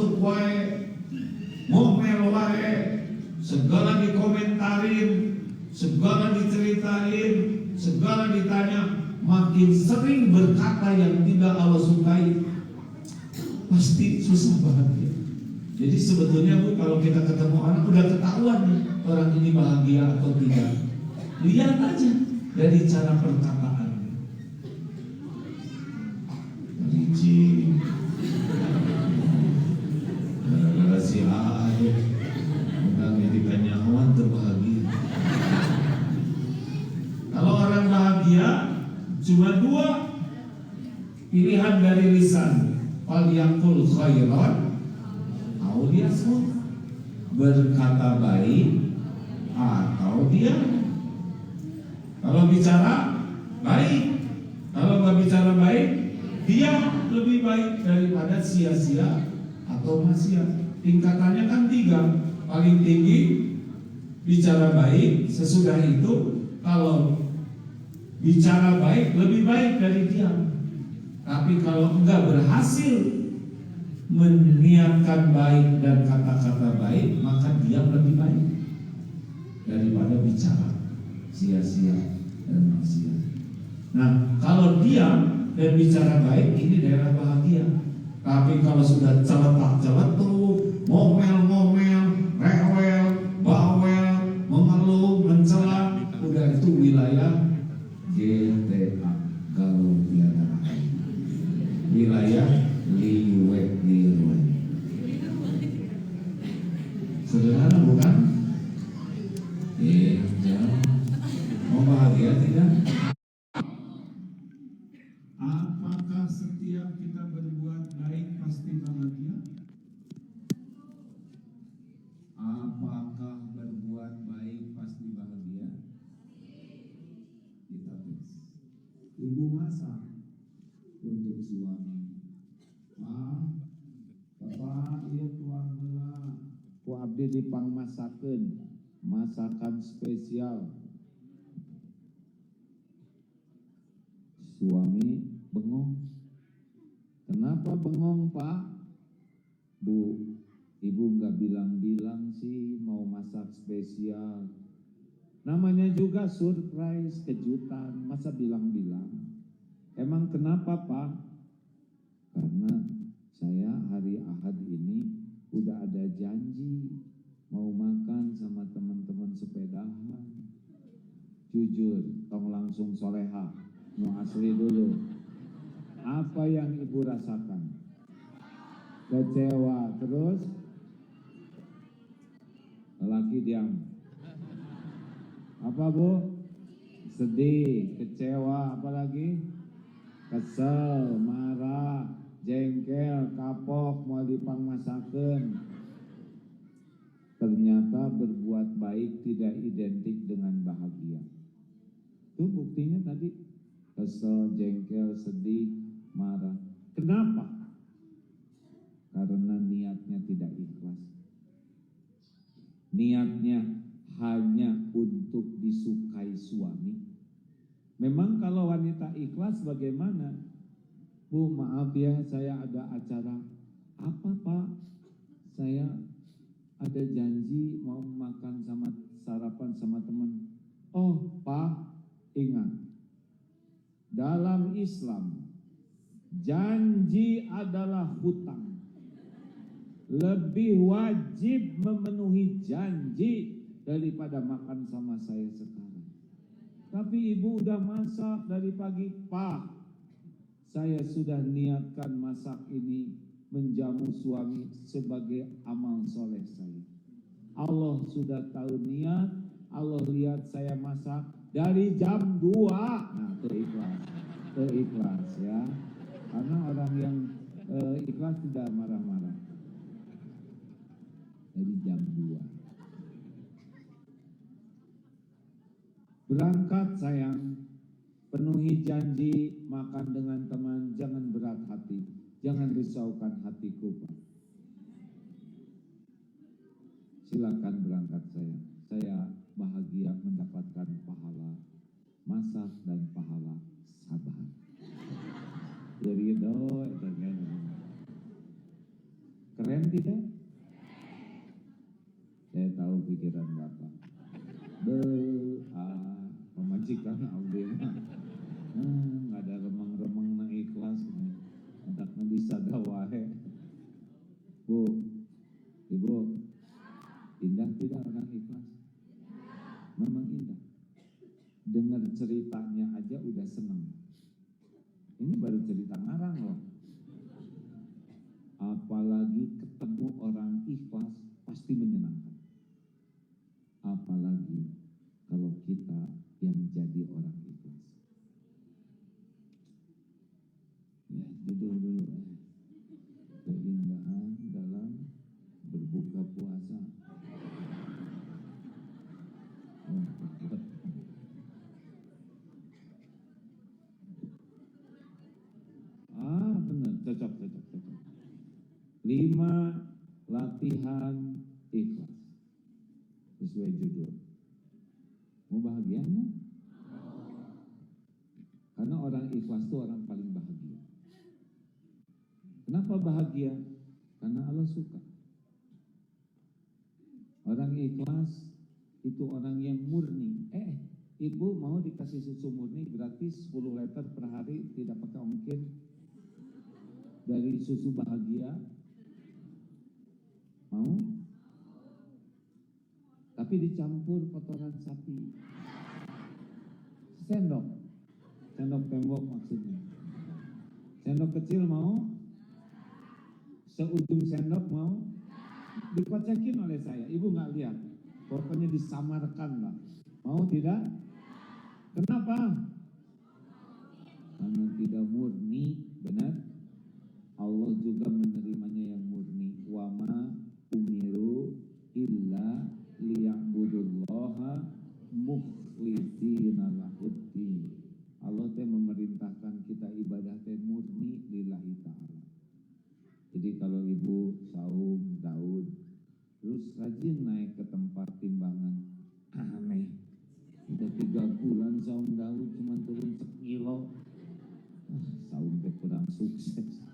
nyeletuk wae, ngomel wae, segala dikomentarin, segala diceritain, segala ditanya, makin sering berkata yang tidak Allah sukai, pasti susah bahagia. Jadi sebetulnya Bu, kalau kita ketemu orang udah ketahuan nih orang ini bahagia atau tidak. Lihat aja dari cara perkataan. Licin, gara-gara si A aja, bukan ditanya awan terbahagia. Kalau orang bahagia cuma dua pilihan dari lisan, fal yaqul khairan aw liyasmut, berkata baik atau diam. Kalau bicara baik, kalau nggak bicara baik, diam lebih baik daripada sia-sia atau maksiat. Tingkatannya kan 3, paling tinggi bicara baik, sesudah itu kalau bicara baik lebih baik dari diam. Tapi kalau enggak berhasil meniatkan baik dan kata-kata baik, maka diam lebih baik daripada bicara sia-sia dan maksiat. Nah, kalau diam dan bicara baik, ini daerah bahagia. Tapi kalau sudah celetak-celetuk, ngomel-ngomel, rewel, bawel, mengeluh, mencela, udah itu wilayah GTA, galau tiada akhir, wilayah liwet. Sederhana bukan? Jangan. Mau bahagia tidak? Apakah setiap kita berbuat baik pasti bahagia? Apakah berbuat baik pasti bahagia? Kita tes. Ibu masak untuk suami. Bapak ieu tuang heula ku abdi dipangmasakeun masakan spesial. Suami bengong. Kenapa bengong, Pak? Bu, ibu nggak bilang-bilang sih mau masak spesial. Namanya juga surprise, kejutan, masa bilang-bilang. Emang kenapa, Pak? Karena saya hari Ahad ini udah ada janji mau makan sama teman-teman sepedahan. Jujur, tong langsung soleha, nu asli dulu. Apa yang ibu rasakan? Kecewa, terus lelaki diam. Apa Bu? Sedih, kecewa, apalagi? Kesel, marah, jengkel, kapok, mau dipangmasakeun. Ternyata berbuat baik tidak identik dengan bahagia. Itu buktinya tadi, kesel, jengkel, sedih, marah. Kenapa? Karena niatnya tidak ikhlas. Niatnya hanya untuk disukai suami. Memang kalau wanita ikhlas bagaimana? Bu, maaf ya, saya ada acara. Apa, Pak? Saya ada janji mau makan sama sarapan sama teman. Oh, Pak, ingat. Dalam Islam, janji adalah hutang. Lebih wajib memenuhi janji daripada makan sama saya sekarang. Tapi ibu udah masak dari pagi. Pak, saya sudah niatkan masak ini menjamu suami sebagai amal soleh saya. Allah sudah tahu niat, Allah lihat saya masak dari jam 2. Nah, itu ikhlas ya. Karena orang yang ikhlas tidak marah-marah. Dari jam 2. Berangkat sayang, penuhi janji, makan dengan teman, jangan berat hati, jangan risaukan hatiku, Pak. Silakan berangkat sayang, saya bahagia mendapatkan pahala masak dan pahala sabar. Keren tidak? Saya tahu pikiran Bapak. Pemajikan Audi mah. Nggak ada remang-remang na ikhlas. Hendaknya bisa wae. Bu, Ibu, indah tidak orang ikhlas? Memang indah. Dengar ceritanya aja udah seneng. Ini baru cerita ngarang loh. Apalagi ketemu orang ikhlas pasti menyenangkan. Apalagi kalau kita yang jadi orang ikhlas. Ya, judul dulu. Keindahan dalam berbuka puasa. Benar, cocok. 5 latihan ikhlas. Sesuai judul. Mau bahagia enggak? Karena orang ikhlas itu orang paling bahagia. Kenapa bahagia? Karena Allah suka. Orang ikhlas itu orang yang murni. Ibu mau dikasih susu murni gratis 10 liter per hari, tidak pakai ongkir, dari susu bahagia? Mau? Tapi dicampur kotoran sapi. Sendok tembok maksudnya. Sendok kecil mau? Seujung sendok mau? Dikocekin oleh saya, ibu nggak lihat. Pokoknya disamarkan lah. Mau tidak? Kenapa? Karena tidak murni, benar? Allah juga menerimanya yang murni. Wa ma umiru illa liya'budullaha mukhlishina lahuddin. Allah teh memerintahkan kita ibadah teh murni lillahi ta'ala. Jadi kalau ibu saum daud, terus rajin naik ke tempat timbangan, aneh. Udah 3 bulan saum daud cuma turun 1 kilo. Saum teh kurang sukses.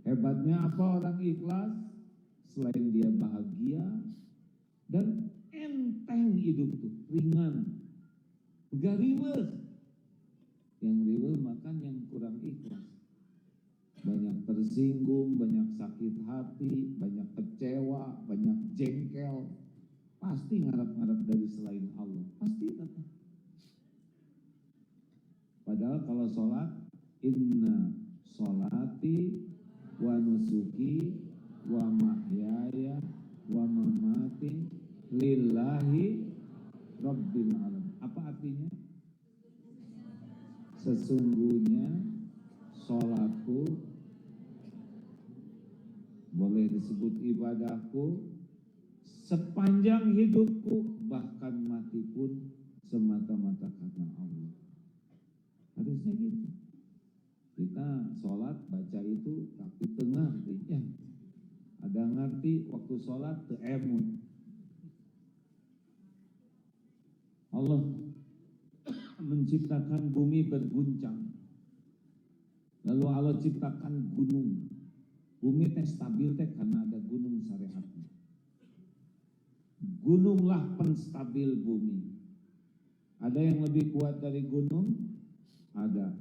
Hebatnya apa orang ikhlas? Selain dia bahagia dan enteng hidup tuh, ringan, gak ribet. Yang ribet makan yang kurang ikhlas. Banyak tersinggung, banyak sakit hati, banyak kecewa, banyak jengkel. Pasti ngarap-ngarap dari selain Allah. Pasti datang. Padahal kalau sholat, inna sholati wa nusuki wa mahyaya wa mamati lillahi rabbil alamin. Apa artinya? Sesungguhnya sholatku, boleh disebut ibadahku, sepanjang hidupku, bahkan mati pun semata-mata karena Allah. Harusnya gitu. Kita sholat baca itu tapi tengah ya. Ada ngerti waktu sholat teemun. Allah menciptakan bumi berguncang. Lalu Allah ciptakan gunung. Bumi teh stabil teh karena ada gunung syariatnya. Gununglah penstabil bumi. Ada yang lebih kuat dari gunung? Ada.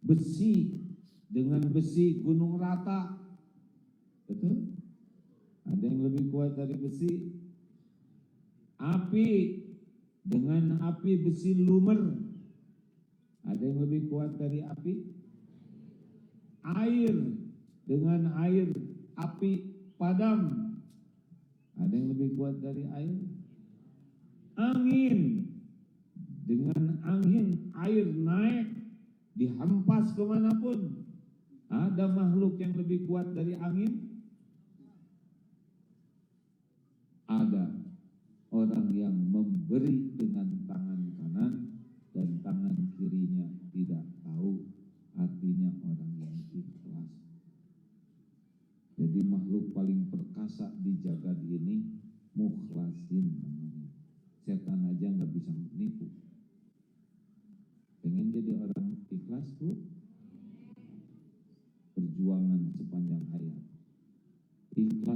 Besi, dengan besi gunung rata. Betul? Ada yang lebih kuat dari besi? Api, dengan api besi lumer. Ada yang lebih kuat dari api? Air, dengan air api padam. Ada yang lebih kuat dari air? Angin, dengan angin air naik, dihempas kemanapun. Ada makhluk yang lebih kuat dari angin? Ada. Orang yang memberi dengan tangan kanan dan tangan kirinya tidak tahu, artinya orang yang ikhlas. Jadi makhluk paling perkasa di jagat ini mukhlasin namanya. Setan aja nggak bisa menipu. Pengen jadi orang ikhlas, Bu?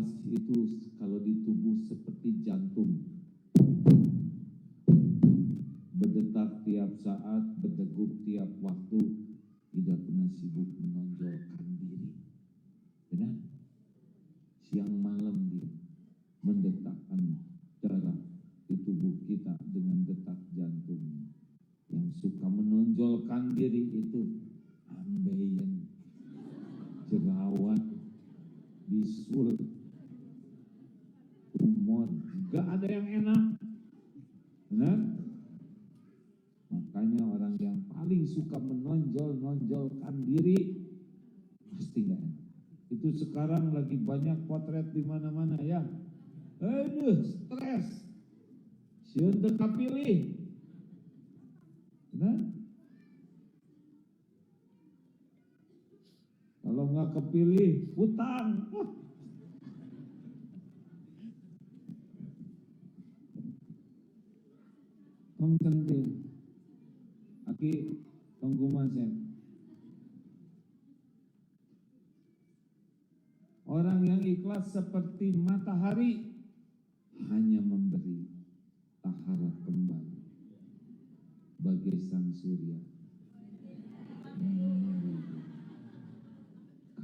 ikhlas itu kalau di tubuh seperti jantung, berdetak tiap saat, berdegup tiap waktu, tidak pernah sibuk menonjolkan diri. Benar? Siang malam dia mendetakkan darah di tubuh kita dengan detak jantungnya. Yang suka menonjolkan diri itu ambeien, jerawat, bisul, tumor, gak ada yang enak. Benar? Makanya orang yang paling suka menonjolkan diri pasti gak enak. Itu sekarang lagi banyak potret di mana-mana ya. Aduh, stres. Sieun teu kapilih. Benar? Kalau nggak kepilih, hutang. Tong centil. Aki, tong kumaha. Orang yang ikhlas seperti matahari, hanya memberi, tak harap kembali. Bagai sang surya.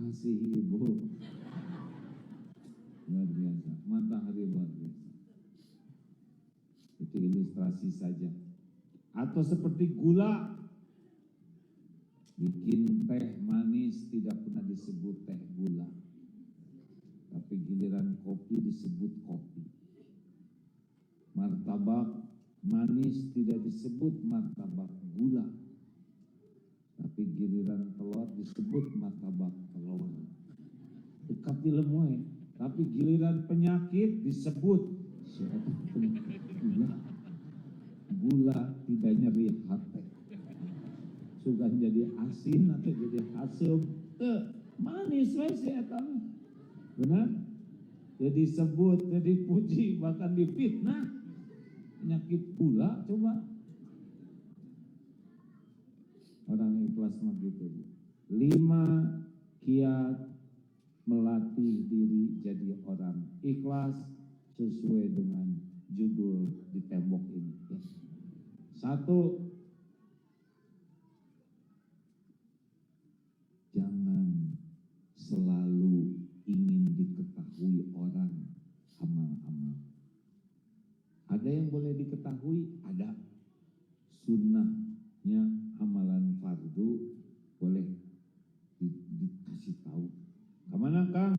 Kasih ibu. Luar biasa, matahari luar biasa. Itu ilustrasi saja. Atau seperti gula, bikin teh manis tidak pernah disebut teh gula, tapi giliran kopi disebut kopi. Martabak manis tidak disebut martabak gula, tapi giliran telur disebut martabak telur. Dekat lemoy, tapi giliran penyakit disebut gula. Gula tidak nyeri hati. Suka jadi asin atau jadi asam, manis wes ya tahu. Benar? Jadi sebut, jadi puji, bahkan difitnah. Penyakit gula, coba. Orang ikhlas mah gitu. 5 kiat melatih diri jadi orang ikhlas sesuai dengan judul di tembok ini. 1, jangan selalu ingin diketahui orang amal-amal. Ada yang boleh diketahui, ada. Sunnahnya amalan fardu boleh dikasih tahu. Kemana Kang?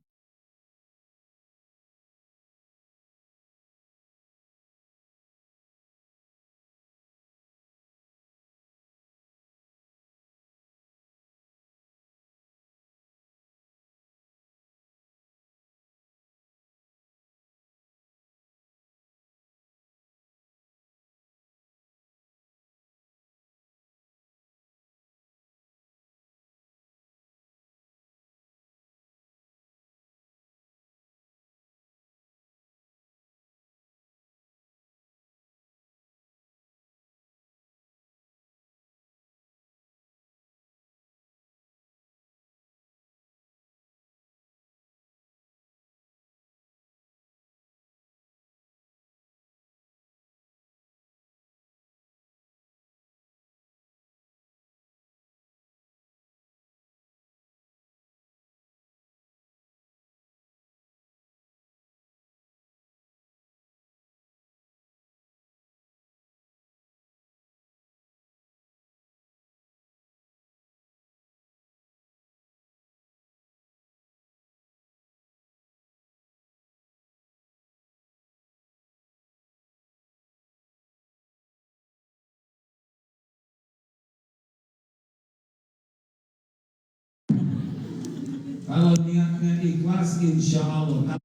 Kalau niatnya ikhlas, insya Allah.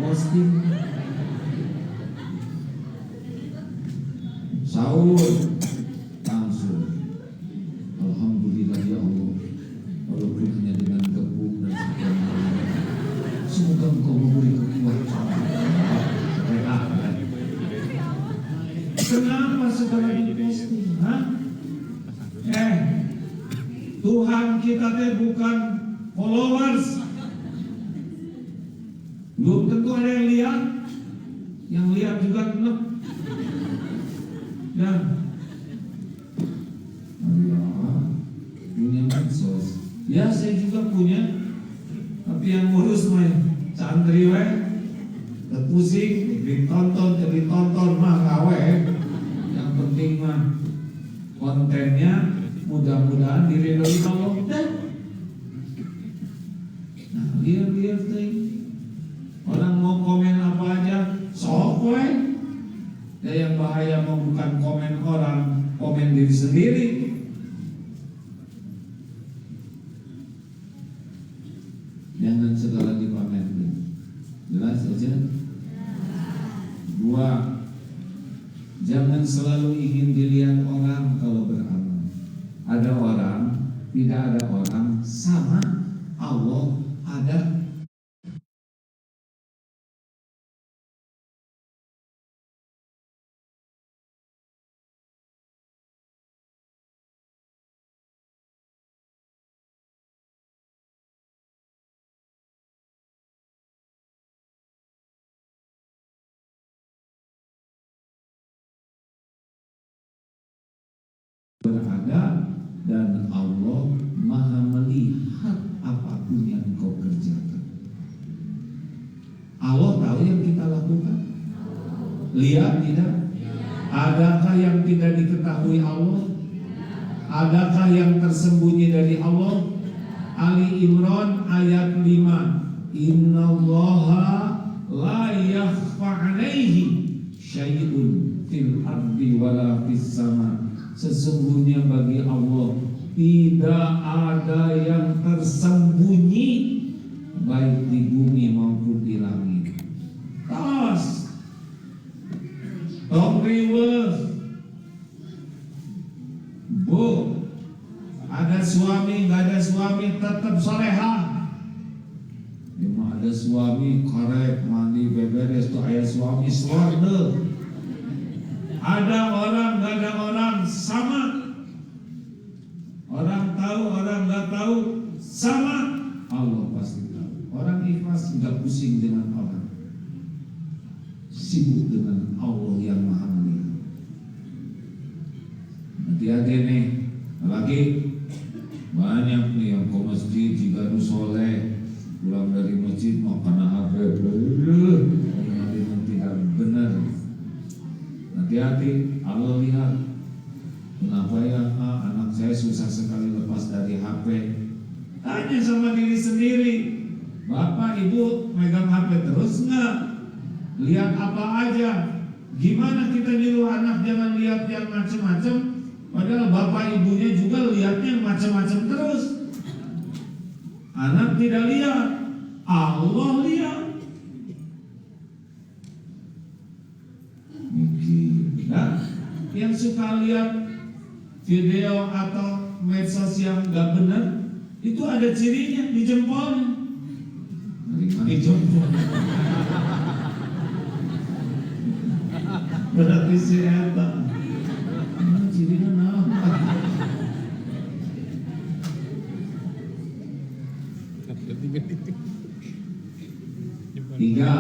Posting. Saul sahur langsung alhamdulillah ya Allah, walaupun hanya dengan tepung dan sekian semoga Engkau memberi kekuatan. Kenapa setelah diposting? Tuhan kita teh bukan followers. Belum tentu ada yang lihat juga enak. Dan punya medsos. Ya saya juga punya, tapi yang ngurus mah santri we, terpusing, ditonton mah kawe. Yang penting mah kontennya mudah-mudahan diridhoi Allah. Nah, lihat teh. Orang mau komen apa aja, sok we. Ya yang bahaya mau bukan komen orang, komen diri sendiri. Jangan segala dipamerin. Jelas aja. 2. Jangan selalu ingin dilihat orang kalau beramal. Ada orang, tidak ada orang, sama. Allah ada. Berada dan Allah Maha melihat apapun yang kau kerjakan. Allah tahu yang kita lakukan. Lihat tidak? Adakah yang tidak diketahui Allah? Adakah yang tersembunyi dari Allah? Ali Imran ayat 5. Innallaha la yakhfa 'alaihi syai'un fil ardi wala fis sama. Sesungguhnya bagi Allah tidak ada yang tersembunyi baik di bumi maupun di langit. Tos Tom Rivers Bu, ada suami nggak ada suami tetap solehah. Cuma ada suami korek mandi beberes tuh ayah suami swarna. Ada orang nggak ada orang sama. Orang tahu orang nggak tahu sama. Allah pasti tahu. Orang ikhlas nggak pusing dengan orang, sibuk dengan Allah yang Maha melihat. Hati-hati nih, lagi banyak nih yang ke masjid jika soleh pulang dari masjid mau kena HP, tidak benar. Hati-hati, Allah lihat. Kenapa ya anak saya susah sekali lepas dari HP? Tanya sama diri sendiri. Bapak ibu megang HP terus nggak? Lihat apa aja? Gimana kita nyuruh anak jangan lihat yang macam-macam? Padahal bapak ibunya juga lihatnya macam-macam terus. Anak tidak lihat, Allah lihat. Nah, yang suka lihat video atau medsos yang nggak benar itu ada cirinya di jempolnya. Di jempol. Berarti si Eta. Cirinya apa? Tiga.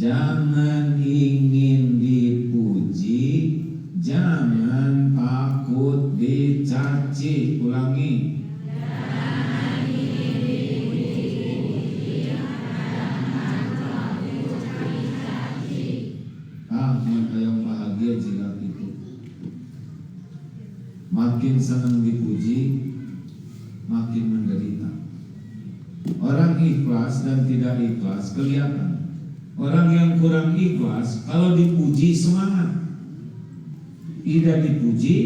Jangan ingin dipuji, jangan takut dicaci. Ulangi. Jangan ingin dipuji, jangan takut dicaci. Yang bahagia jika itu. Makin senang dipuji, makin menderita. Orang ikhlas dan tidak ikhlas kelihatan. Orang yang kurang ikhlas kalau dipuji semangat, tidak dipuji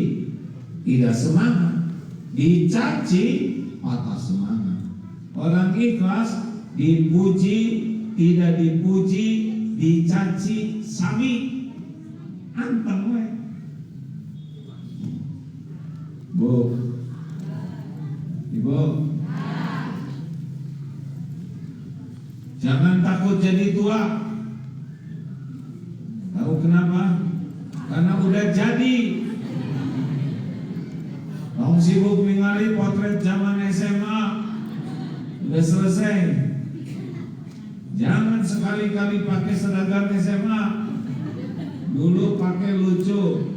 tidak semangat, dicaci patah semangat. Orang ikhlas dipuji tidak dipuji dicaci sami anteng we. Jangan takut jadi tua. Tahu kenapa? Karena udah jadi. Kamu sibuk ningali potret zaman SMA, udah selesai. Jangan sekali-kali pakai seragam SMA. Dulu pakai lucu,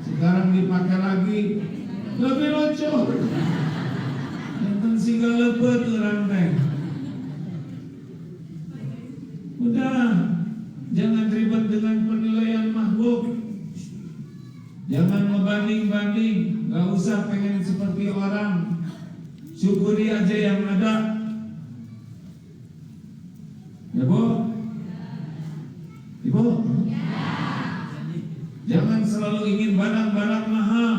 sekarang dipakai lagi lebih lucu. Enten siga lepet orang teh. Udah, jangan ribet dengan penilaian makhluk. Jangan membanding-banding. Gak usah pengen seperti orang. Syukuri aja yang ada. Ya Bu? Ibu? Jangan selalu ingin barang-barang mahal.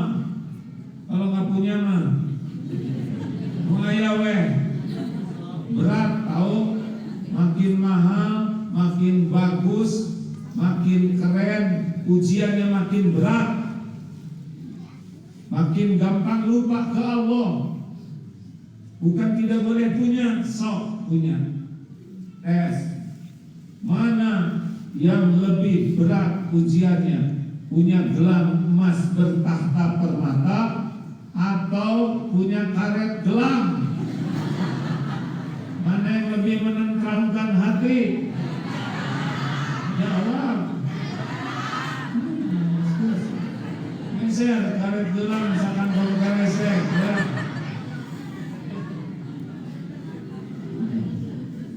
Kalau gak punya mah mengayawe. Berat tahu. Makin mahal, makin bagus, makin keren, ujiannya makin berat, makin gampang lupa ke Allah. Bukan tidak boleh punya, sok punya. Tes mana yang lebih berat ujiannya? Punya gelang emas bertahta permata atau punya karet gelang? Mana yang lebih menenteramkan hati? Jawab. Meser karet gelang misalkan kalau karesek ya.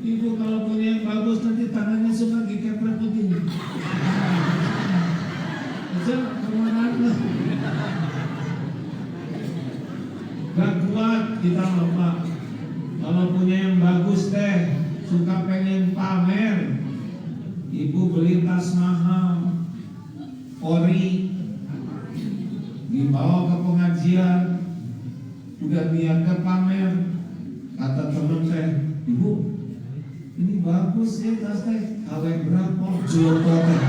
Ibu kalau punya yang bagus nanti tangannya suka dikepret begini. Aja kemana? Gak kuat kita lupa. Kalau punya yang bagus teh, suka pengen pamer. Ibu beli tas mahal, ori, dibawa ke pengajian, udah niatnya pamer. Kata temen teh, Ibu, ini bagus ya tas teh, KW berapa? Jual teh.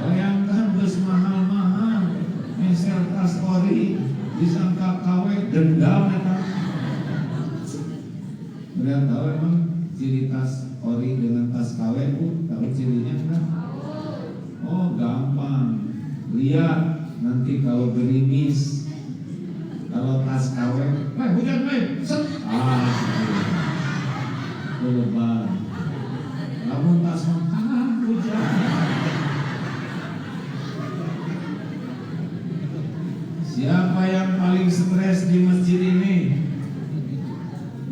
Bayangkan bus mahal-mahal, misal tas ori, disangka KW dendam ya kan? Kalian tahu emang ciri tas ori dengan tas KW Bu? Tahu cirinya kan? Oh gampang. Lihat nanti kalau gerimis, kalau tas KW, hujan set. Lebar. Namun tas hujan. Siapa yang paling stres di masjid ini?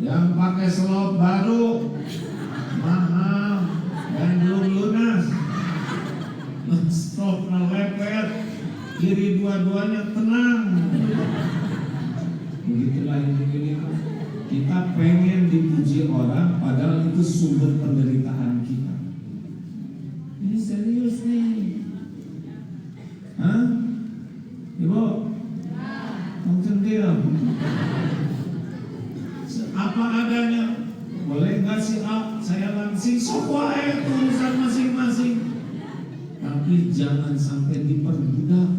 Yang pakai selop baru, mahal, dan belum lunas. Stop lepet, kiri dua-duanya tenang. Begitulah hidup ini. Kita pengen dipuji orang, padahal itu sumber penderitaan kita. Ini serius nih. Hah? Ibu? Mungkin dia. Apa adanya, boleh nggak sih saya langsing sok itu urusan masing-masing, tapi jangan sampai diperbudak.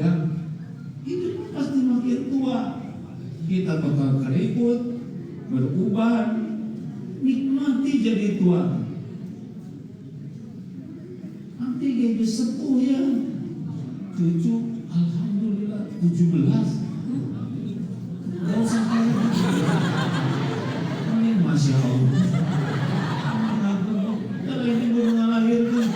Ya, hidup pasti makin tua, kita bakal keriput, beruban, nikmati jadi tua. Nanti jadi sepuh ya, cucu, alhamdulillah 17. Gak usah kayak ini Masya Allah. Kalau ini baru ngelahirkan.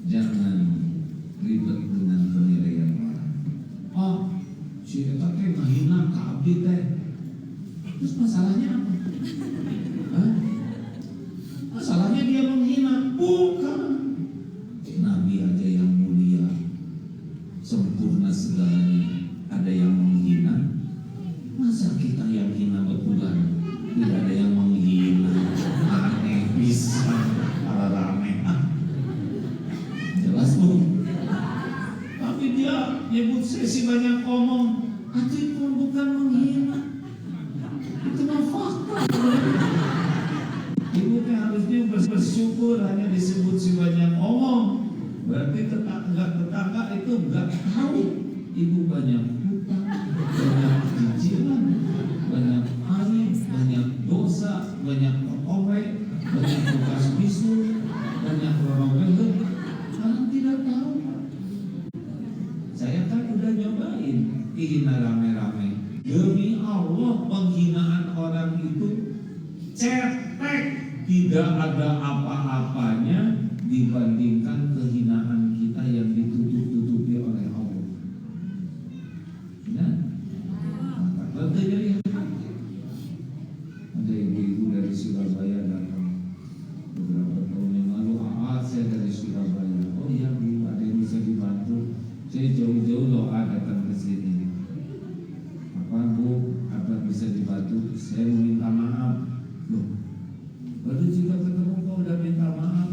Jangan ribet dengan penilaian orang. Si Eta teh ngahina ka abdi teh. Terus masalahnya apa? Masalahnya dia menghina? Bukan. Nabi aja yang mulia, sempurna segalanya, ada yang menghina. Masa kita yang hina betulan, tidak ada yang menghina? Aneh bisa, rame. Jelas Bu. Tapi dia nyebut sesi banyak omong, itu bukan menghina, itu mah fakta. Ibu harusnya bersyukur hanya disebut si banyak omong. Berarti tetangga itu nggak tahu ibu banyak hutang, banyak cicilan, banyak aib, banyak dosa, banyak korek, banyak bekas bisul, banyak lorong lembut. Kalian tidak tahu. Saya kan udah nyobain dihina rame-rame. Demi Allah, penghinaan orang itu cetek, tidak ada apa-apanya dibandingkan kehinaan kita yang ditutup-tutupi oleh Allah. Nah, maka jadi ada ibu-ibu dari Surabaya datang beberapa tahun yang lalu. Saya dari Surabaya. Oh iya Bu, ada yang bisa dibantu? Saya jauh-jauh loh datang ke sini. Apa Bu, apa bisa dibantu? Saya mau minta maaf. Loh, baru juga ketemu kau udah minta maaf.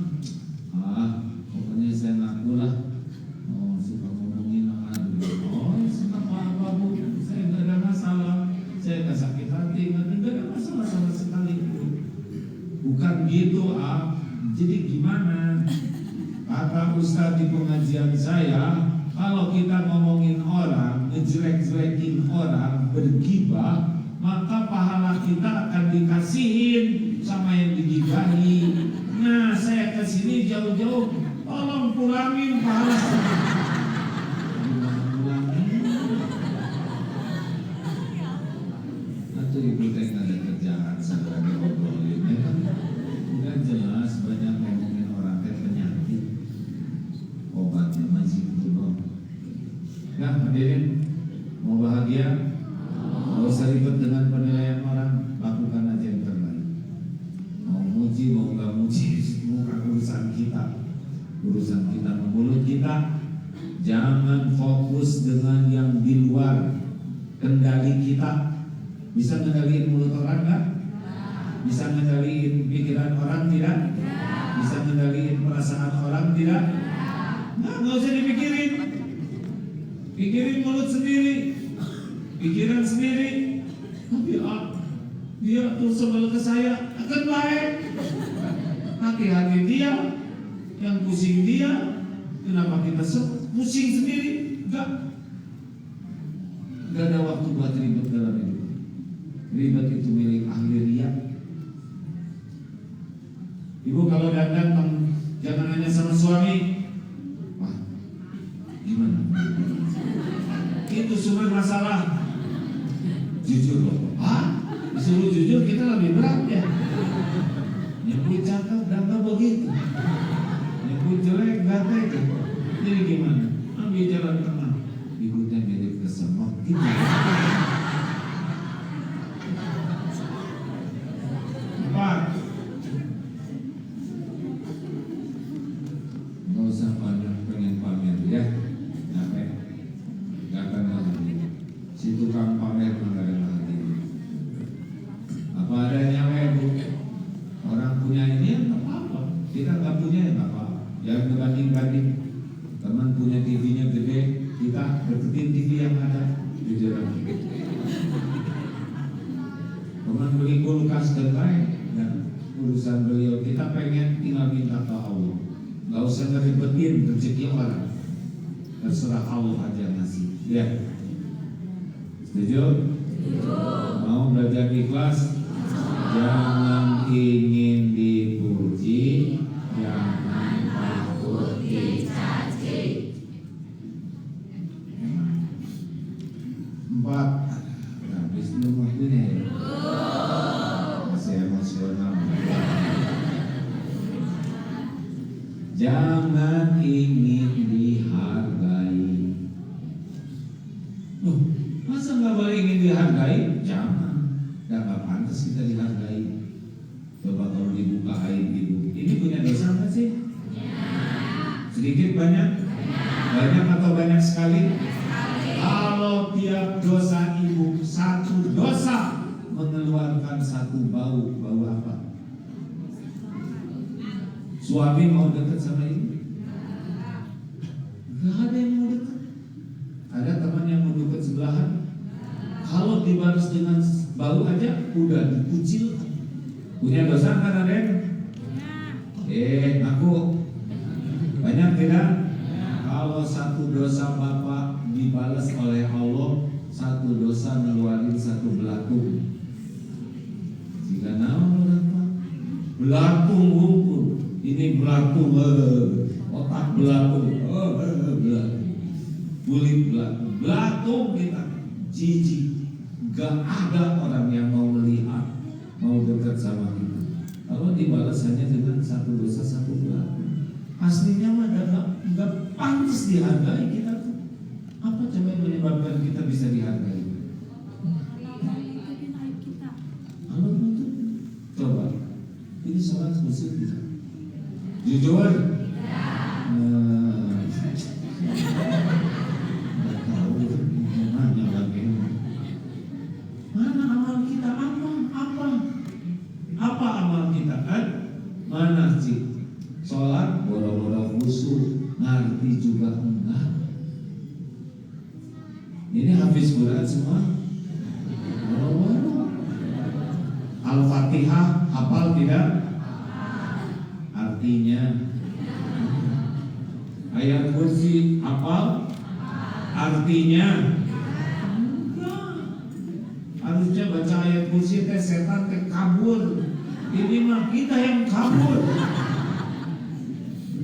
Pokoknya saya ngaku lah. Oh, suka ngomongin aduh. Oh, apa Bu? Saya nggak ada masalah. Saya nggak sakit hati, nggak ada masalah sama sekali. Bukan gitu, Jadi gimana? Kata Ustaz di pengajian saya, kalau kita ngomongin orang, ngejelek-jelekin orang, bergibah, maka pahala kita akan dikasihin sama yang digibahi. Nah, saya kesini jauh-jauh, tolong pulangin pahala. Atau ibu teh ada kerjaan segera diobrolin, ya kan? Udah jelas banyak ngomongin orang teh penyakit, obatnya masih belum. Nah, hadirin, mau bahagia, mau usah ribet dengan penilaian orang, lakukan aja yang terbaik. Mau muji, mau nggak muji, bukan urusan kita. Urusan kita mulut kita. Jangan fokus dengan yang di luar kendali kita. Bisa ngendaliin mulut orang nggak? Bisa ngendaliin pikiran orang tidak? Bisa ngendaliin perasaan orang tidak? Nggak usah dipikirin. Pikirin mulut sendiri, pikiran sendiri. Tapi dia tuh sebel ke saya, akan baik. Hati-hati dia, yang pusing dia. Kenapa kita pusing sendiri? Enggak ada waktu buat ribet dalam hidup. Ribet itu milik ahli riya. Ibu kalau dandan jangan hanya sama suami. Wah, gimana? Itu sumber masalah. Jujur loh. Disuruh jujur kita lebih berat ya. Nyebut cakep dan begitu. Nyebut jelek gak tega. Jadi gimana? Ambil jalan tengah. Ibunya mirip kesemok gitu. Nggak usah pengen pamer ya. Capek. Gak akan lagi. Si tukang pamer nggak ada lagi. Apa adanya Bu. Orang punya ini ya nggak apa-apa. Kita nggak punya ya nggak apa-apa. Jangan ngebanding-banding. Teman punya TV-nya gede, kita deketin TV yang ada. Jujur aja. Teman beli kulkas dan lain. Urusan beliau, kita pengen tinggal minta ke Allah. Gak usah ngeribetin rezeki orang. Terserah Allah aja ngasih. Ya. Setuju? Mau belajar ikhlas? Jangan ingin dipuji, jangan takut dicaci. 4. Habis belum waktunya ya? Masih emosional. Jangan ingin dihargai. Masa nggak boleh ingin dihargai? Jangan. Nggak pantas kita dihargai. Coba kalau dibuka aib ibu, ini punya dosa nggak sih? Sedikit banyak? Banyak atau banyak sekali? Kalau tiap dosa ibu satu dosa mengeluarkan satu bau apa? Suami mau dekat sama ibu? Gak ada yang mau dekat. Ada teman yang mau dekat sebelahan. Kalau dibalas dengan bau aja udah dikucil. Punya dosa kan ada yang? Aku banyak tidak? dosa bapak dibalas oleh Allah, satu dosa ngeluarin satu belatung. Jika naon Pak? Belatung hukum. Ini belatung, otak belatung, belatung, kulit belatung, belatung kita jijik. Gak ada orang yang mau melihat, mau dekat sama kita. Kalau dibalas hanya dengan satu dosa satu belatung, aslinya mah gak pantas dihargai kita tuh. Apa coba yang menyebabkan kita bisa dihargai? Halo betul. Coba, ini sholat khusyuk bisa. Jujur. Nggak tahu mana lagi. Mana amal kita? Apa amal kita kan? Mana sih? Sholat boro-boro khusyuk, ngerti juga enggak. Ini habis Quran semua. Al-Fatihah hafal tidak? Artinya ayat kursi hafal? Artinya harusnya baca ayat kursi teh setan teh kabur. Ini mah kita yang kabur.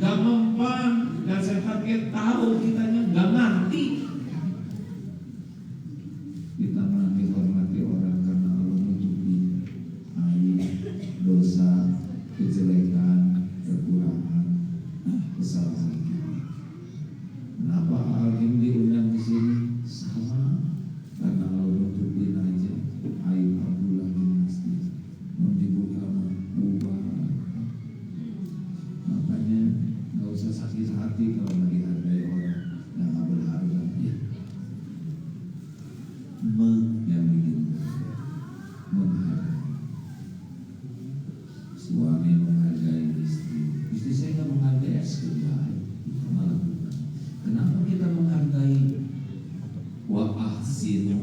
Gak mempan dan setan kita tahu kitanya gak ngerti. Kita mah dihormati orang karena Allah menutupi aib, dosa, kejelekan, kekurangan, kesalahan kita. Kenapa alim diundang di sini? Sama, karena Allah nutupin aja aib Abdullah bin Mas'ud. Mau dibuka ubah. Makanya nggak usah sakit hati kalau lagi hargai orang yang nggak berharga. Ya. Yang bikin menghargai. Suami menghargai istri saya nggak menghargai malah bukan. Kenapa kita menghargai? Wa ahsinu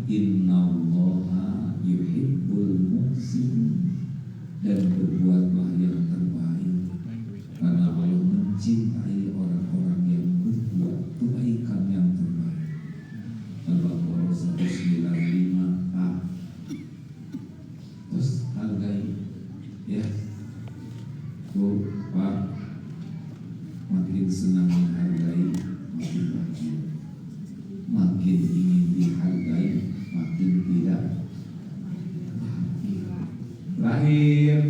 innallaha yuhibbul muhsinin, dan berbuatlah yang terbaik karena Allah mencintai orang-orang yang berbuat kebaikan yang terbaik. Al-Baqarah 195a. Terus hargai. Ya, Bu, Pak, makin senang menghargai, makin bahagia. Makin ingin dihargai, makin tidak bahagia. Terakhir,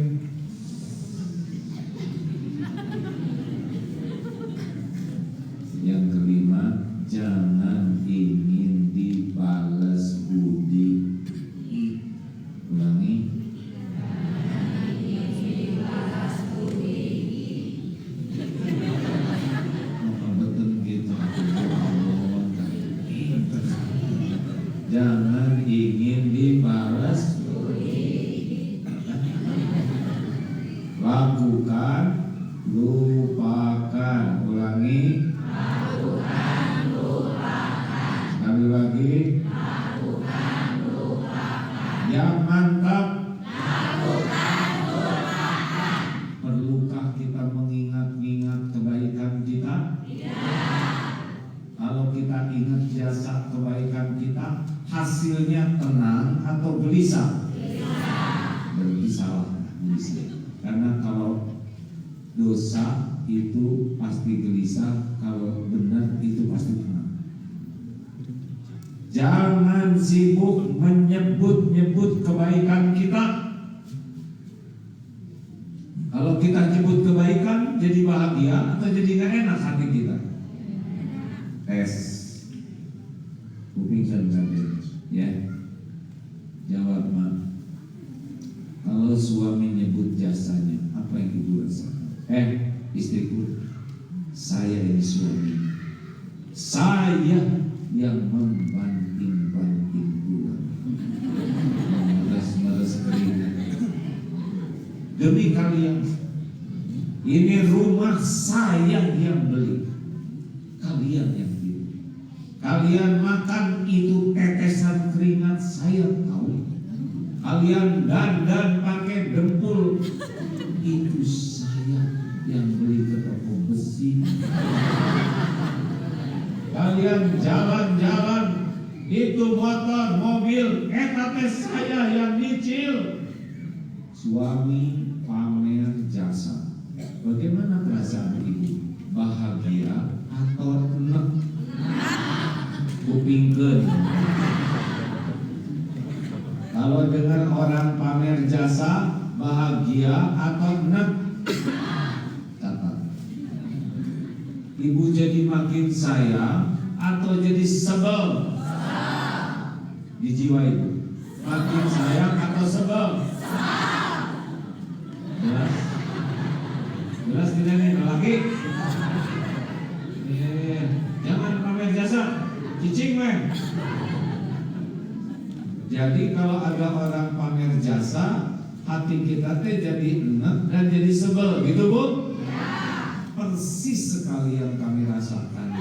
yang kelima, jangan ingin dibalas budi. Ulangi. Jangan ingin dibalas budi. Lakukan, lupakan. Ulangi. Lakukan, lupakan. Sekali lagi. Lakukan, lupakan. Yang mantap. Lakukan, lupakan. Perlukah kita mengingat-ingat kebaikan kita? Tidak. Kalau kita ingat jasa kebaikan kita, hasilnya tenang atau gelisah? Berarti salah. Karena kalau dosa itu pasti gelisah, kalau benar itu pasti tenang. Jangan sibuk menyebut-nyebut kebaikan kita. Kalau kita nyebut kebaikan, jadi bahagia atau jadi gak enak hati kita? Tes kuping dan ya. Jawab, Ma. Kalau suami nyebut jasanya, apa yang ibu rasakan? Istriku, saya ini suami. Saya yang membanting-banting bulan, meres-meres keringat demi kalian. Ini rumah saya yang beli, kalian yang beli. Kalian makan itu tetesan keringat saya tahu. Kalian dandan pakai dempul, itu saya yang beli ke toko besi. kalian jalan-jalan itu motor, mobil, eta saya yang nyicil. Suami pamer jasa. Bagaimana perasaan ibu? Bahagia atau enek? Kupingkeun. Kalau dengar orang pamer jasa, bahagia atau enek? Catat. Ibu jadi makin sayang atau jadi sebel? Di jiwa ibu makin sayang atau sebel? Jelas? Jelas tidak nih laki? Jangan pamer jasa, cicing men. Jadi kalau ada orang pamer jasa, hati kita teh jadi enek dan jadi sebel, gitu Bu? Persis sekali yang kami rasakan.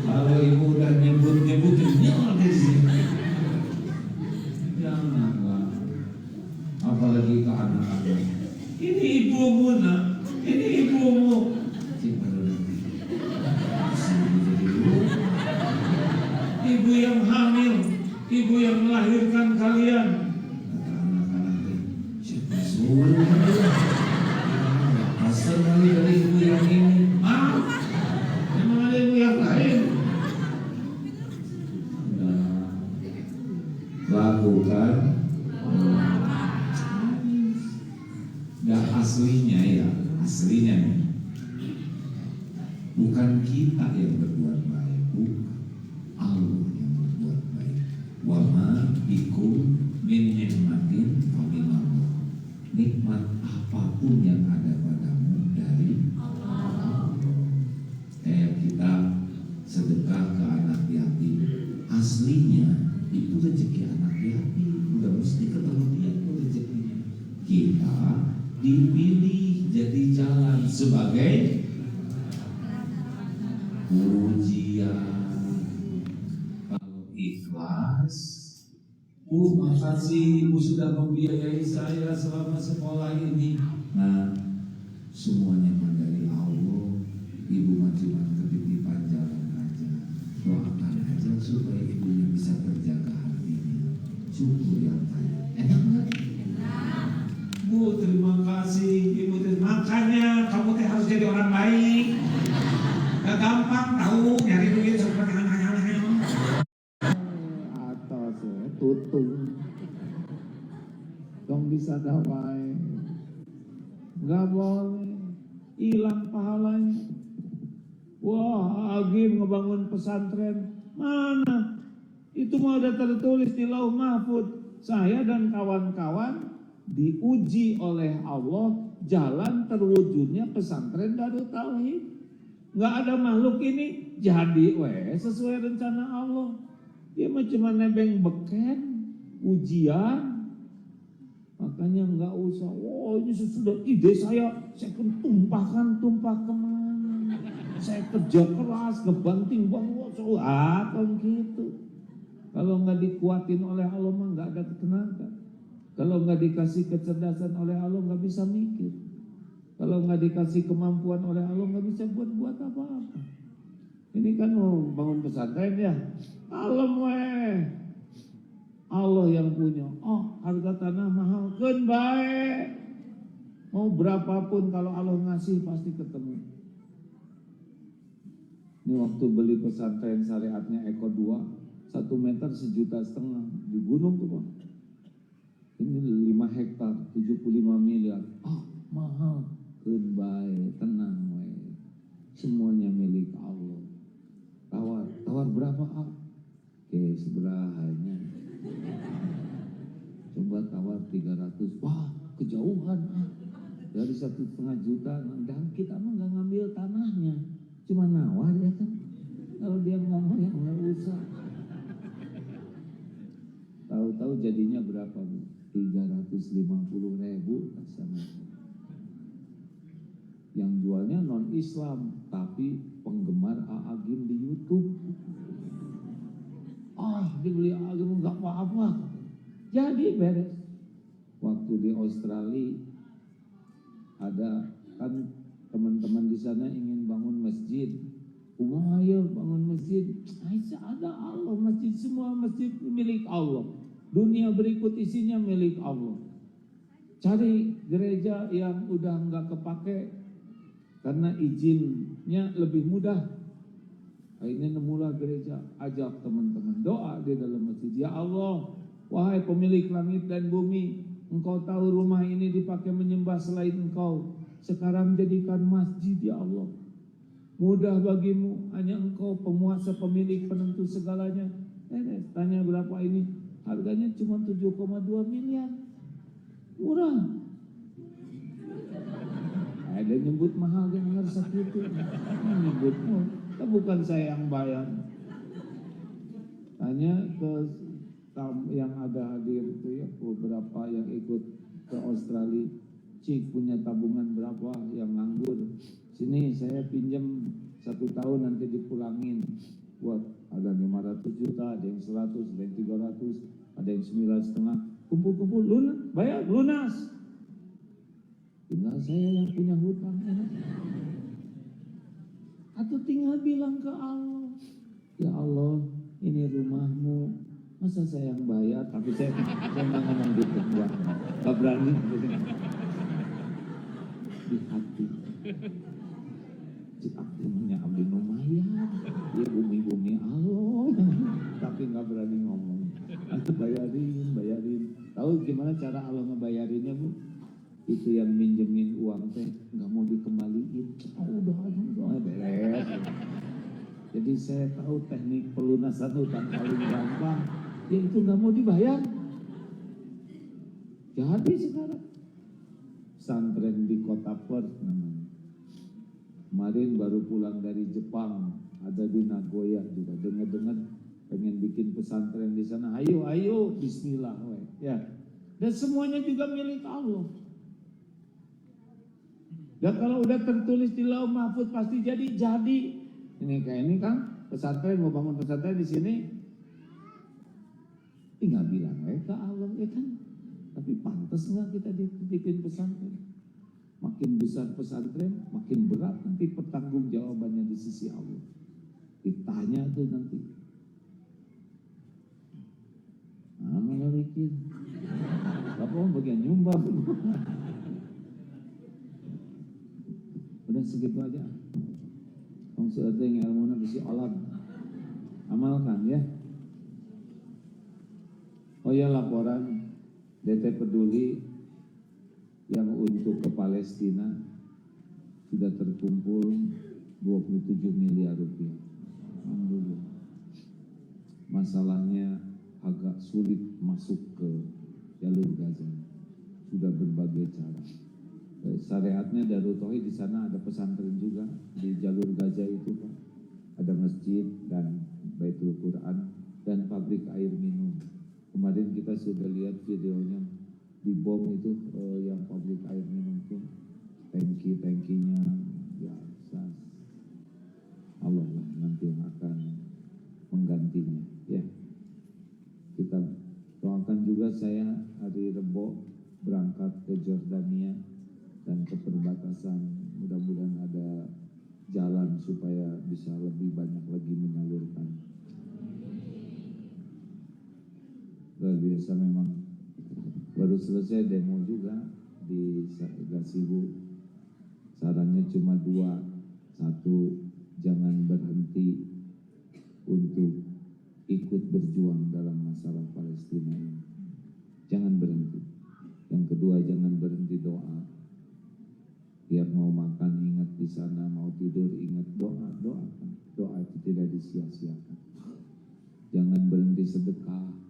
Kalau ibu udah nyebut-nyebutin dari sini, janganlah. Apalagi ke anak-anak. Ini ibumu nak, ini ibumu. Ibu yang hamil, ibu yang melahirkan kalian. Kata anak-anak, siapa suruh? Asal kali dari ibu yang ini. Memang ada ibu yang lain. Lakukan. Dan aslinya ya, aslinya bukan kita yang berbuat baik, bukan Allah yang berbuat baik. Wa ma bikum min nikmatin faminallah. Nikmat apapun yang ada padamu dari Allah. Kayak kita sedekah ke anak yatim, aslinya itu rezeki anak yatim, udah mesti ketemu dia itu rezekinya. Kita dipilih jadi jalan sebagai ujian. Kalau ikhlas, makasih ibu sudah membiayai saya selama sekolah ini. Nah, semuanya dari Allah. Ibu cuma ketitipan jalan aja. Doakan aja supaya ibunya bisa terjaga hatinya. Syukur yang banyak. Enak nggak? Bu, terima kasih. Ibu, makanya kamu teh harus jadi orang baik. Gak gampang tahu nyari duit seperti atas tutung. Dong bisa dawai. Gak boleh hilang pahalanya. Wah, Agim ngebangun pesantren. Mana? Itu mah udah tertulis di Lauh Mahfuz. Saya dan kawan-kawan diuji oleh Allah jalan terwujudnya pesantren Darut Tauhid. Nggak ada makhluk ini jadi sesuai rencana Allah. Dia mah cuma nebeng beken ujian. Makanya nggak usah. Ini sudah ide saya akan tumpah kemana? Saya kerja keras, ngebanting kan gitu. Kalau nggak dikuatin oleh Allah mah nggak ada tenaga. Kalau nggak dikasih kecerdasan oleh Allah nggak bisa mikir. Kalau nggak dikasih kemampuan oleh Allah nggak bisa buat apa-apa. Ini kan mau bangun pesantren ya, Allah yang punya. Oh, harga tanah mahal kan baik. Mau berapapun kalau Allah ngasih pasti ketemu. Ini waktu beli pesantren syariatnya Eko 2, 1 meter 1,5 juta di gunung tuh Pak. Ini 5 hektar 75 miliar. Mahal. Keun bae, tenang we. Semuanya milik Allah. Tawar berapa Oke, seberahanya. Coba tawar 300. Wah, kejauhan Dari 1,5 juta. Dan kita mah nggak ngambil tanahnya, cuma nawar ya kan. Kalau dia ngomong ya nggak usah. Tahu-tahu jadinya berapa Bu? 350.000 sama. Yang jualnya non Islam tapi penggemar Agim di YouTube. Dibeli Agim nggak apa-apa. Jadi beres. Waktu di Australia ada kan teman-teman di sana ingin bangun masjid Ayo bangun masjid. Aisyah, ada Allah, masjid, semua masjid milik Allah. Dunia berikut isinya milik Allah. Cari gereja yang udah nggak kepake karena izinnya lebih mudah. Akhirnya nemulah gereja, ajak teman-teman doa di dalam masjid. Ya Allah, wahai pemilik langit dan bumi, Engkau tahu rumah ini dipakai menyembah selain Engkau. Sekarang jadikan masjid ya Allah. Mudah bagimu, hanya Engkau penguasa, pemilik, penentu segalanya. Tanya berapa ini? Harganya cuma 7,2 miliar. Murah. Ada nyebut mahal yang harus itu. Nyebutmu, bukan saya yang bayar. Tanya ke yang ada hadir itu ya, beberapa yang ikut ke Australia. Cik punya tabungan berapa yang nganggur? Sini saya pinjam 1 tahun nanti dipulangin. Buat ada 500 juta, ada yang 100, ada yang 300, ada yang 9,5. Kumpul-kumpul lunas, bayar lunas. Tinggal saya yang punya hutang. Atau tinggal bilang ke Allah, ya Allah, ini rumahmu, masa saya yang bayar? Tapi saya nggak ngomong gitu, nggak berani. Di hati, cik aku punya abdi lumayan, ya bumi-bumi Allah, tapi nggak berani ngomong. Aku bayarin. Tahu gimana cara Allah ngebayarinnya, Bu? Itu yang minjemin uang teh nggak mau dikembaliin. Udah beres. Jadi saya tahu teknik pelunasan hutang paling gampang. Ya itu nggak mau dibayar. Jadi sekarang pesantren di kota Perth namanya. Kemarin baru pulang dari Jepang, ada di Nagoya juga. Dengar-dengar pengen bikin pesantren di sana. Ayo, Bismillah, ya. Dan semuanya juga milik Allah. Dan kalau udah tertulis di Lauh Mahfuz pasti jadi. Ini kayak ini kan pesantren, mau bangun pesantren di sini, tinggal bilang ke Allah ya kan. Tapi pantas nggak kita bikin pesantren? Makin besar pesantren, makin berat nanti pertanggungjawabannya di sisi Allah. Ditanya tuh nanti. Malah bikin. Bapak bagian nyumbang. Udah segitu aja. Kamu sudah yang ilmunya bisi olah. Amalkan ya. Oh ya, laporan DT Peduli yang untuk ke Palestina sudah terkumpul 27 miliar rupiah. Alhamdulillah. Masalahnya agak sulit masuk ke jalur Gaza. Sudah berbagai cara. Syariatnya Darul Tauhid di sana ada pesantren juga di jalur Gaza itu, Pak. Ada masjid dan Baitul Quran dan pabrik air minum. Kemarin kita sudah lihat videonya di bom itu yang pabrik air minum itu tangki-tangkinya ya Allah lah nanti yang akan menggantinya ya. Kita doakan juga, saya hari Rebo berangkat ke Jordania dan ke perbatasan, mudah-mudahan ada jalan supaya bisa lebih banyak lagi menyalurkan. Luar biasa memang. Baru selesai demo juga di Gasibu. Sarannya cuma 2. 1, jangan berhenti untuk ikut berjuang dalam masalah Palestina ini. Jangan berhenti. Yang kedua, jangan berhenti doa. Tiap mau makan ingat di sana, mau tidur ingat doa. Doa itu tidak disia-siakan. Jangan berhenti sedekah.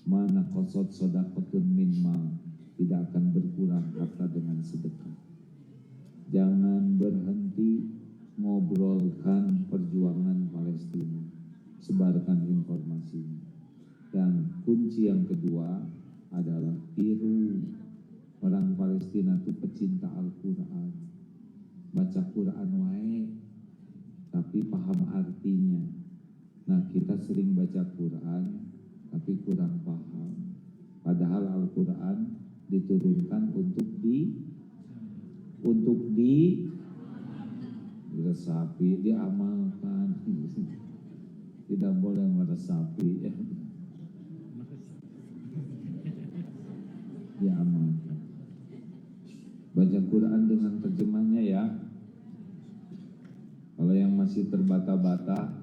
Mana qasad shadaqatun min mal, tidak akan berkurang harta dengan sedekah. Jangan berhenti ngobrolkan perjuangan Palestina. Sebarkan informasinya. Dan kunci yang kedua adalah tiru. Orang Palestina itu pecinta Al-Quran. Baca Quran wae, tapi paham artinya. Nah, kita sering baca Quran, tapi kurang paham. Padahal Al-Quran diturunkan untuk Diresapi, diamalkan. Tidak boleh meresapi, ya. Diamalkan. Baca Quran dengan terjemahnya ya. Kalau yang masih terbata-bata,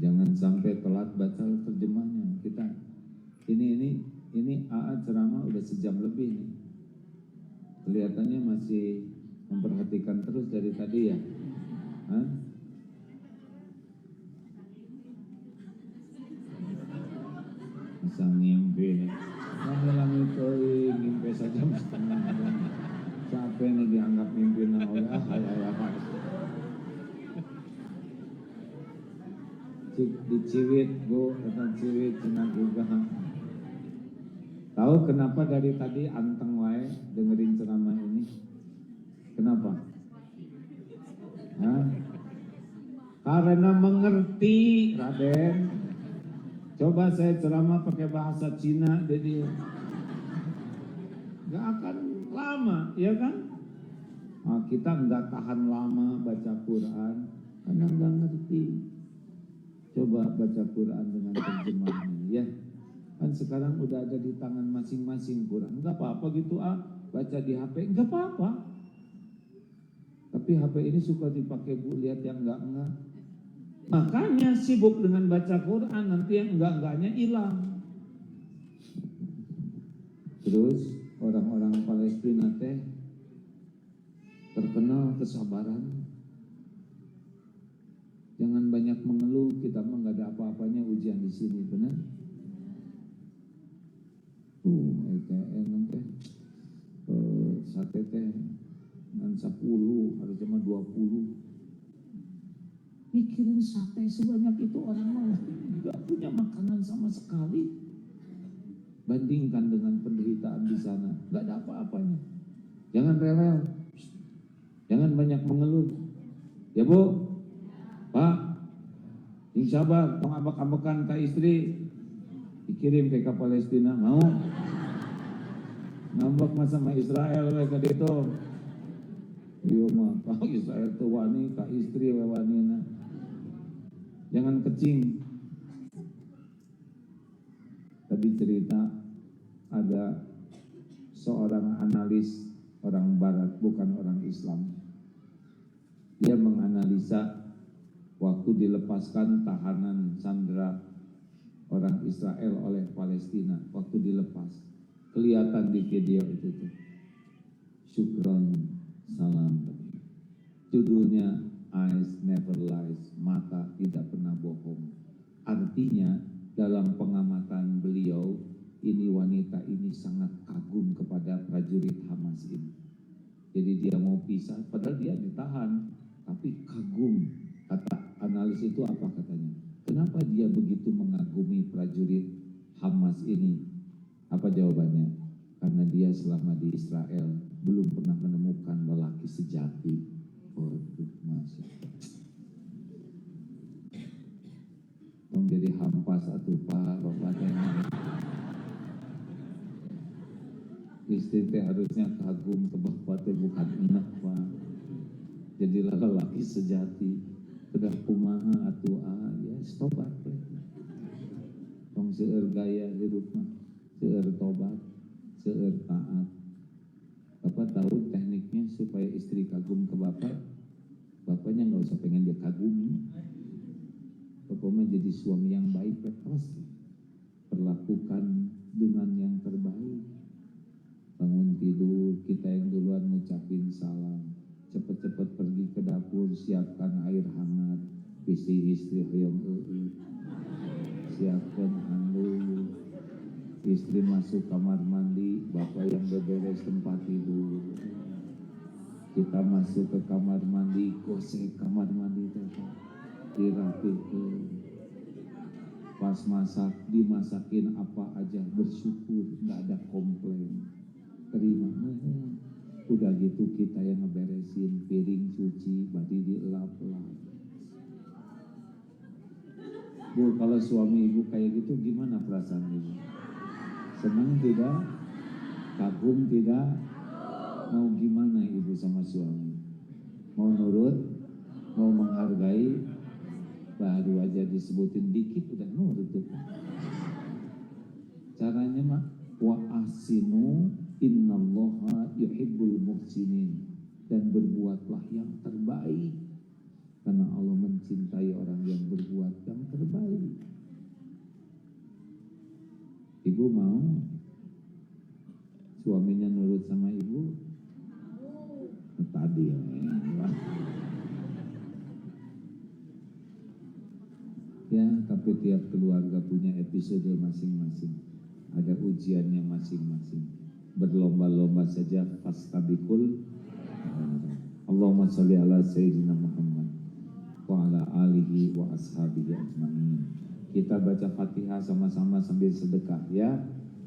jangan sampai telat baca terjemahnya. Kita ini AA ceramah udah sejam lebih nih. Kelihatannya masih memperhatikan terus dari tadi ya. Hah? Bisa ngimpi. Kami lagi ngimpi saja setengah. Capek nih dianggap mimpinan oleh ayah Pak. Diciwit bu, kata ciwit cenah juga. Tahu kenapa dari tadi anteng wae dengerin ceramah ini? Kenapa? Hah? Karena mengerti, Raden. Coba saya ceramah pakai bahasa Cina, jadi nggak akan lama, ya kan? Nah, kita nggak tahan lama baca Quran karena nggak ngerti. Coba baca Quran dengan terjemahnya, ya. Kan sekarang udah ada di tangan masing-masing Quran. Nggak apa-apa gitu, baca di HP, nggak apa-apa. Tapi HP ini suka dipakai bu, lihat yang enggak. Makanya sibuk dengan baca Quran, nanti yang enggak-enggaknya hilang. Terus orang-orang Palestina teh terkenal kesabaran. Jangan banyak mengeluh, kita mah nggak ada apa-apanya ujian di sini, benar? Sate teh dengan 10 harus cuma 20. Mikirin sate sebanyak itu orang mau nggak punya makanan sama sekali. Bandingkan dengan penderitaan di sana, nggak ada apa-apanya. Jangan rewel, jangan banyak mengeluh, ya bu. Pak, insya Allah tong ambek-ambekan ke istri dikirim ke Palestina, mau ngambek mah sama Israel ke ditu. Iya mah kalau Israel tuh wani ke istri wanina. Jangan kecing. Tadi cerita ada seorang analis orang barat, bukan orang Islam. Dia menganalisa waktu dilepaskan tahanan sandera orang Israel oleh Palestina, waktu dilepas, kelihatan di video itu tuh. Syukron, salam. Judulnya Eyes Never Lies, mata tidak pernah bohong. Artinya dalam pengamatan beliau, ini wanita ini sangat kagum kepada prajurit Hamas ini. Jadi dia mau pisah, padahal dia ditahan, tapi kagum. Kata analis itu apa katanya? Kenapa dia begitu mengagumi prajurit Hamas ini? Apa jawabannya? Karena dia selama di Israel belum pernah menemukan lelaki sejati. Oh, masya Allah. Jadi hampas atuh Pak, Bapak tengah. Istri teh harusnya kagum ke Bapak teh, bukan enak Pak. Jadilah lelaki sejati. Sudah kumaha atuh ya stop teh. Tong seueur gaya hirup mah, seueur tobat, seueur taat. Bapak tahu tekniknya supaya istri kagum ke Bapak. Bapaknya nggak usah pengen dia kagumi. Bapak mah jadi suami yang baik, terus perlakukan dengan yang terbaik. Bangun tidur, kita yang duluan ngucapin salam. Cepet-cepet pergi ke dapur, siapkan air hangat. Istri hoyong siapkan handuk. Istri masuk kamar mandi, bapak yang beberes tempat tidur. Kita masuk ke kamar mandi, gosek kamar mandi tetap dirapikan. Pas masak, dimasakin apa aja, bersyukur, nggak ada komplain. Terima. Udah gitu kita yang ngeberesin piring cuci, badi dielap-elap. Bu, kalau suami ibu kayak gitu gimana perasaan ibu? Senang tidak? Kagum tidak? Mau gimana ibu sama suami? Mau nurut, mau menghargai, baru aja disebutin dikit udah nurut tuh. Caranya mah wa ahsinu innallaha yuhibbul muhsinin, dan berbuatlah yang terbaik karena Allah mencintai orang yang berbuat yang terbaik. Ibu mau suaminya nurut sama ibu? Tadi ya, tapi tiap keluarga punya episode masing-masing, ada ujiannya masing-masing. Berlomba-lomba saja fastabikul. Allahumma sholli ala sayyidina Muhammad wa ala alihi wa ashabihi ajma'in. Kita baca Fatihah sama-sama sambil sedekah ya.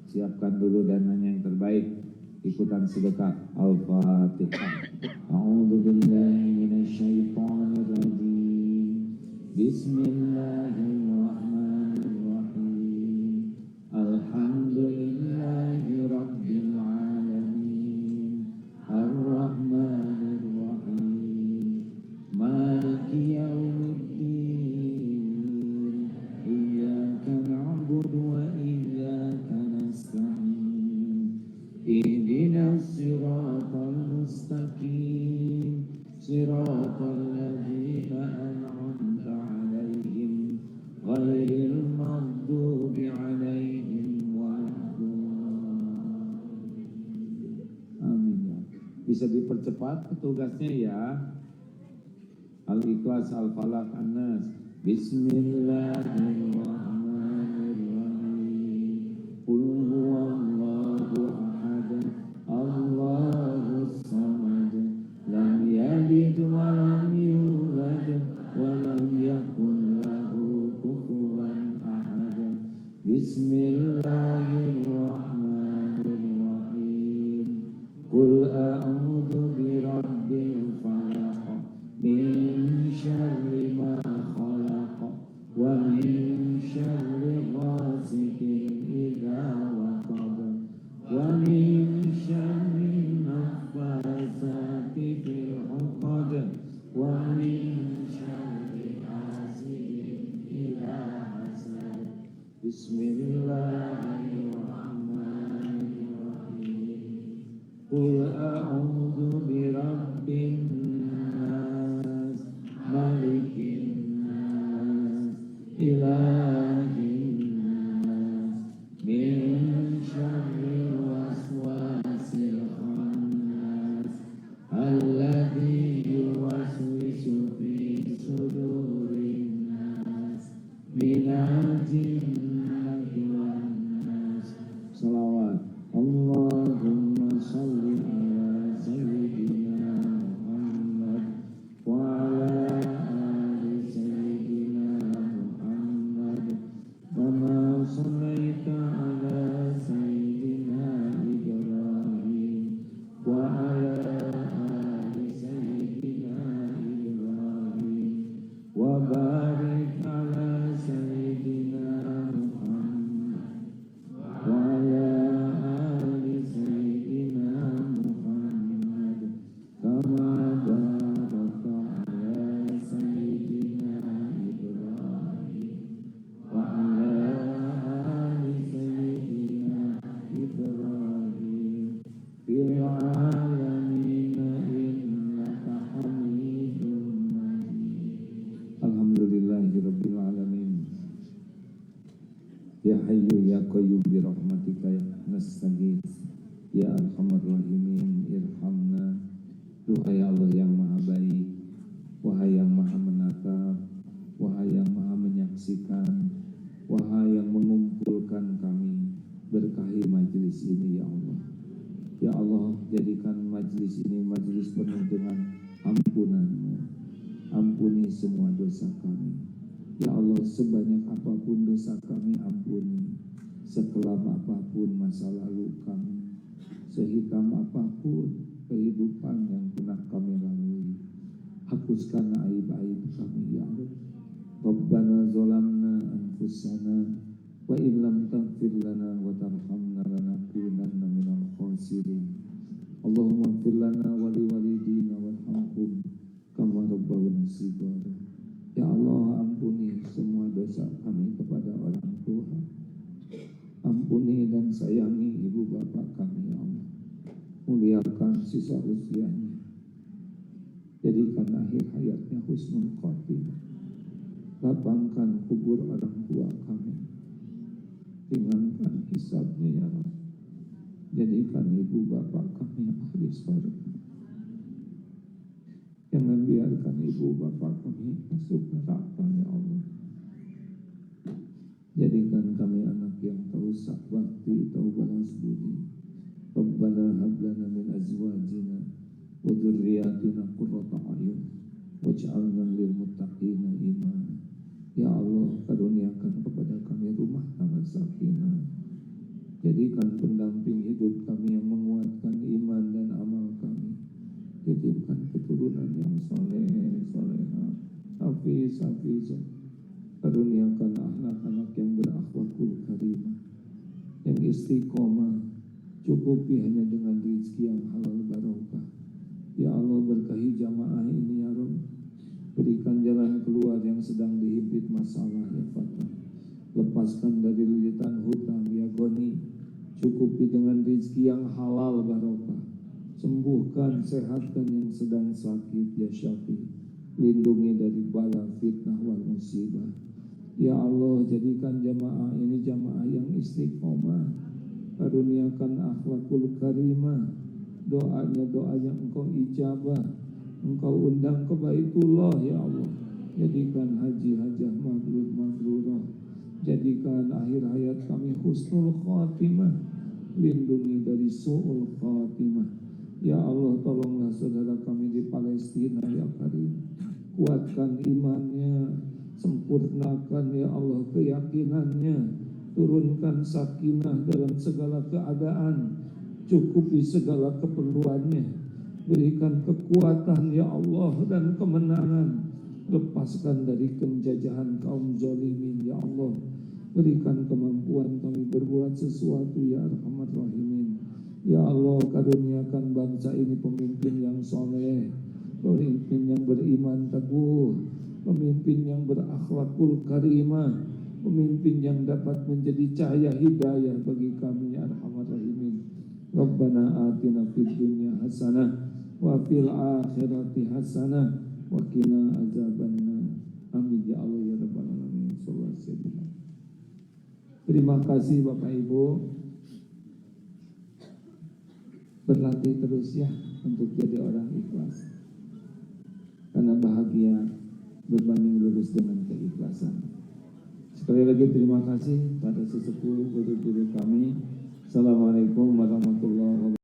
Siapkan dulu dananya yang terbaik, ikutan sedekah. Al-Fatihah. A'udzu billahi minasyaitonir rajim. Bismillahirrahmanirrahim. Alhamdulillahi rabbil alamin. Ar-Rahmanir Rahim. Maliki yaumiddin. Iyyaka na'budu wa iyyaka nasta'in. Ihdinas siratal mustaqim. Siratal ladzina an'amta 'alaihim ghairil maghdubi 'alaihim waladdallin. Amin ya. Bisa dipercepat tugasnya ya. Al-Ikhlas, Al-Falaq, An-Nas. Bismillahirrahmanirrahim. Qul huwallahu ahad. Allahus samad. Lam yalid wa lam yulad wa lam yakul lahu kufuwan ahad. Bismillahirrahmanirrahim. Qul a'udzu birabbil falaq. Min syarri ma khalaq. Wa min syarri ghasikin idza waqab. Wa min syarri naffasati fil 'uqad. Wa min syarri hasidin idza hasad. Bismillahirrahmanirrahim. Qul a'udzu birabbin nas, malikin nas, ilahin nas, min syarril waswasil khannas, alladzi yuwaswisu fi sudurin nas, minal jinnati wan nas. Salawat. Allahumma sholli ala sayyidina Muhammad wa ala ali sayyidina Muhammad. Kama shallaita ala sayyidina Ibrahim wa ala ali sayyidina Ibrahim. Wa barik ala sayyidina Muhammad wa ala ali sayyidina Muhammad. Kama barakta ala sayyidina Ibrahim wa ala ali sayyidina Ibrahim fil alamin innaka hamidum majid. Alhamdulillahirabbil alamin. Ya Hayyu ya Qayyum bi rahmatika nastaghits. Ya Arhamar Rahimin irhamna. Duhai Allah yang Maha Baik, wahai yang Maha Menatap, wahai yang Maha Menyaksikan, wahai yang mengumpulkan kami, berkahi majelis ini ya Allah. Ya Allah, jadikan majelis ini majelis penuh dengan ampunan-Mu. Ampuni semua dosa kami. Ya Allah, sebanyak apapun dosa kami ampuni, sekelam apapun masa lalu kami, sehitam apapun kehidupan yang pernah kami lalui, hapuskan aib-aib kami ya Allah. Rabbana zolamna anfusana wa illam taghfir lana wa tarhamna lanakunanna minal khasirin. Allahumma ighfir lana wa liwalidina warhamhum musibah. Ya Allah, ampuni semua dosa kami kepada orang tua. Ampuni dan sayangi ibu bapak kami, ya Allah. Muliakan sisa usianya. Jadikan akhir hayatnya husnul khotimah. Lapangkan kubur orang tua kami. Ringankan hisabnya, ya Allah. Jadikan ibu bapak kami ahli surga. Jangan biarkan ibu bapak kami masuk neraka, ya Allah. Jadikan kami anak yang tahu bakti, tahu balas budi. Rabbana hab lana min azwajina wa dzurriyyatina qurrata a'yun waj'alna lil muttaqina imama. Ya Allah, karuniakan kepada kami rumah tangga sakinah. Jadikan pendamping hidup kami yang menguatkan iman dan amal kami. Titipkan keturunan yang soleh, solehah, hafiz. Karuniakan anak-anak yang berakhlakul karimah, yang istiqomah, cukupi hanya dengan rezeki yang halal barokah. Ya Allah, berkahi jamaah ini ya Rabb. Berikan jalan keluar yang sedang dihimpit masalah, ya Fatah. Lepaskan dari lilitan hutang, ya Goni. Cukupi dengan rezeki yang halal barokah. Sembuhkan, sehatkan yang sedang sakit, ya Syafi. Lindungi dari bala, fitnah, wal musibah. Ya Allah, jadikan jamaah ini jamaah yang istiqomah. Karuniakan akhlakul karimah. Doanya doa yang Engkau ijabah. Engkau undang ke Baitullah, ya Allah. Jadikan haji hajah mabrurah. Jadikan akhir hayat kami husnul khatimah. Lindungi dari su'ul khatimah. Ya Allah, tolonglah saudara kami di Palestina, ya Karim. Kuatkan imannya, sempurnakan ya Allah keyakinannya, turunkan sakinah dalam segala keadaan, cukupi segala keperluannya, berikan kekuatan ya Allah dan kemenangan, lepaskan dari penjajahan kaum zalimin ya Allah, berikan kemampuan kami berbuat sesuatu ya Arhamar Rahimin. Ya Allah, karuniakan bangsa ini pemimpin yang soleh, pemimpin yang beriman teguh, pemimpin yang berakhlakul karimah, pemimpin yang dapat menjadi cahaya hidayah bagi kami ya Arhamar Rahimin. Rabbana atina fid dunya hasanah wa fil akhirati hasanah wa qina azabannar. Amin ya Allah ya rabbal alamin. Sallallahu alaihi wasallam. Terima kasih Bapak Ibu. Berlatih terus ya untuk jadi orang ikhlas. Karena bahagia berbanding lurus dengan keikhlasan. Sekali lagi terima kasih pada sesepuh guru-guru kami. Assalamualaikum warahmatullahi wabarakatuh.